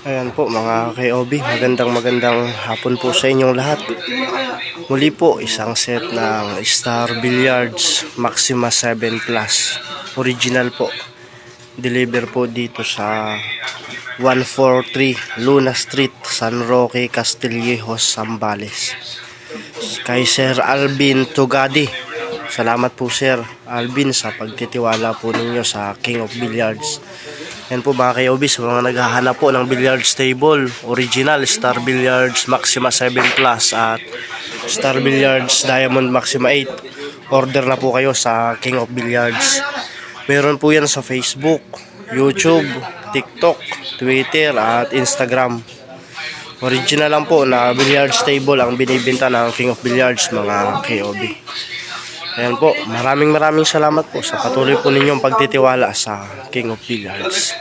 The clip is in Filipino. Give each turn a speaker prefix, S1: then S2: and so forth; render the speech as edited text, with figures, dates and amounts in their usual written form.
S1: Ayan po mga KOB, magandang hapon po sa inyong lahat. Muli po isang set ng Star Billiards Maxima 7 Plus. Original po. Deliver po dito sa 143 Luna Street, San Roque, Castillejos, Zambales. Kay Sir Alvin Tugadi. Salamat po Sir Alvin sa pagtitiwala po ninyo sa King of Billiards. Yan po mga KOB, sa mga naghahanap po ng billiards table, original Star Billiards Maxima 7 Plus at Star Billiards Diamond Maxima 8. Order na po kayo sa King of Billiards. Meron po yan sa Facebook, YouTube, TikTok, Twitter at Instagram. Original lang po na billiards table ang binibenta ng King of Billiards mga KOB. Ayan po, maraming salamat po sa patuloy po ninyong pagtitiwala sa King of Billiards.